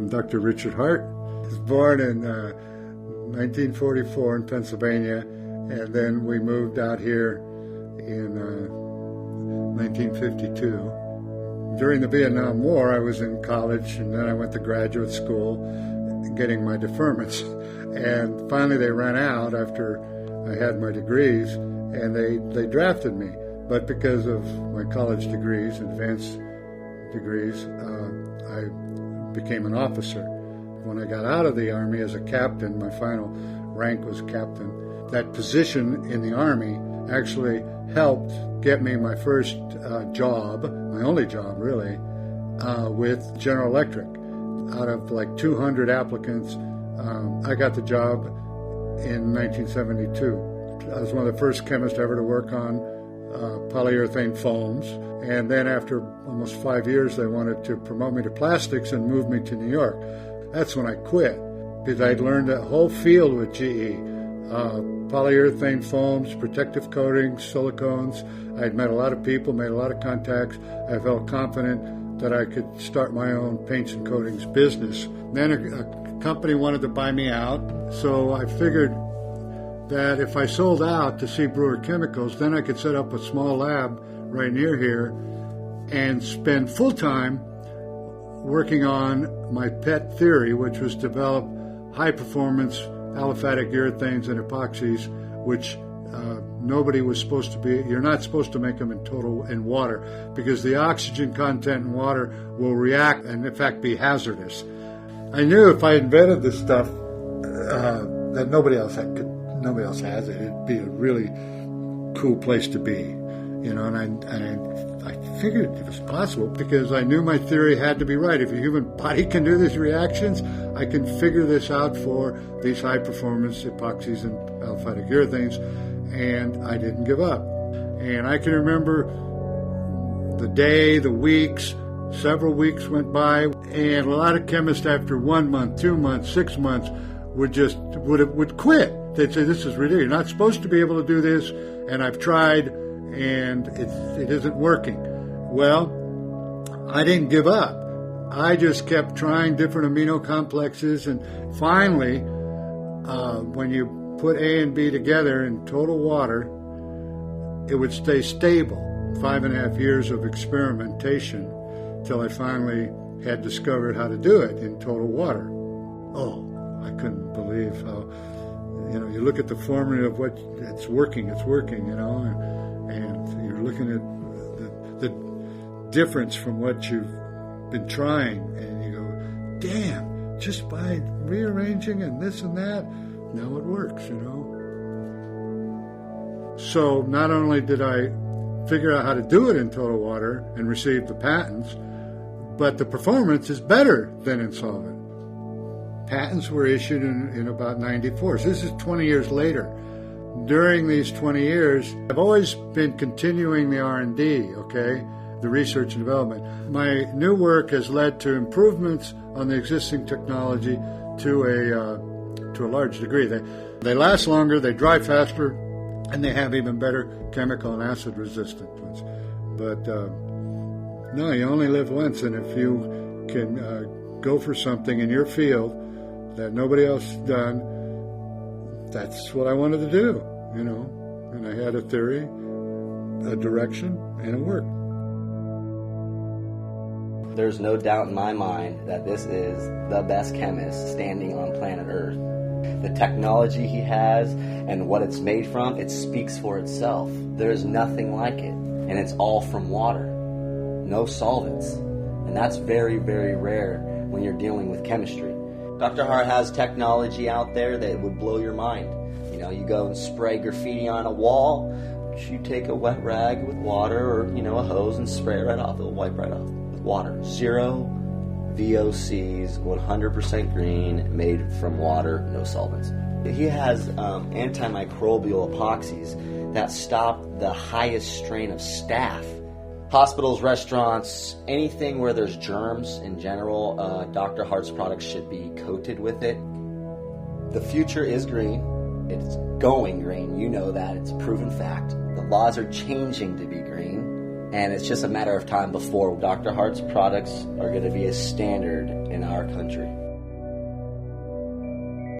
I'm Dr. Richard Hart. I was born in 1944 in Pennsylvania, and then we moved out here in 1952. During the Vietnam War, I was in college, and then I went to graduate school getting my deferments. And finally they ran out after I had my degrees, and they drafted me. But because of my college degrees, advanced degrees, I became an officer. When I got out of the Army as a captain, my final rank was captain. That position in the Army actually helped get me my first job, my only job really, with General Electric. Out of like 200 applicants, I got the job in 1972. I was one of the first chemists ever to work on polyurethane foams. And then after almost 5 years, they wanted to promote me to plastics and move me to New York. That's when I quit, because I'd learned a whole field with GE. Polyurethane foams, protective coatings, silicones. I'd met a lot of people, made a lot of contacts. I felt confident that I could start my own paints and coatings business. Then a company wanted to buy me out, so I figured that if I sold out to C. Brewer Chemicals, then I could set up a small lab right near here and spend full time working on my pet theory, which was develop high performance aliphatic urethanes and epoxies, which nobody was supposed to be. You're not supposed to make them in water, because the oxygen content in water will react and in fact be hazardous. I knew if I invented this stuff that nobody else has it. It'd be a really cool place to be, you know. And I figured it was possible because I knew my theory had to be right. If a human body can do these reactions, I can figure this out for these high performance epoxies and aliphatic urethanes. And I didn't give up. And I can remember the day, the weeks, several weeks went by, and a lot of chemists after 1 month, 2 months, 6 months would quit. They'd say, this is ridiculous. You're not supposed to be able to do this, and I've tried, and it isn't working. Well, I didn't give up. I just kept trying different amino complexes, and finally, when you put A and B together in total water, it would stay stable. 5.5 years of experimentation till I finally had discovered how to do it in total water. Oh, I couldn't believe how, you look at the formula of what it's working, and you're looking at the difference from what you've been trying, and you go, damn, just by rearranging and this and that, now it works, So not only did I figure out how to do it in total water and receive the patents, but the performance is better than in solvent. Patents were issued in about 94, so this is 20 years later. During these 20 years, I've always been continuing the R&D, the research and development. My new work has led to improvements on the existing technology to a large degree. They last longer, they dry faster, and they have even better chemical and acid resistant ones. But no, you only live once, and if you can go for something in your field that nobody else has done, that's what I wanted to do, And I had a theory, a direction, and it worked. There's no doubt in my mind that this is the best chemist standing on planet Earth. The technology he has and what it's made from, it speaks for itself. There's nothing like it, and it's all from water. No solvents. And that's very, very rare when you're dealing with chemistry. Dr. Hart has technology out there that would blow your mind. You go and spray graffiti on a wall, you take a wet rag with water or, a hose and spray it right off. It'll wipe right off with water. ZeroVOCs, 100% green, made from water, no solvents. He has antimicrobial epoxies that stop the highest strain of staph. Hospitals, restaurants, anything where there's germs in general, Dr. Hart's products should be coated with it. The future is green. It's going green. You know that. It's a proven fact. The laws are changing to be green. And it's just a matter of time before Dr. Hart's products are going to be a standard in our country.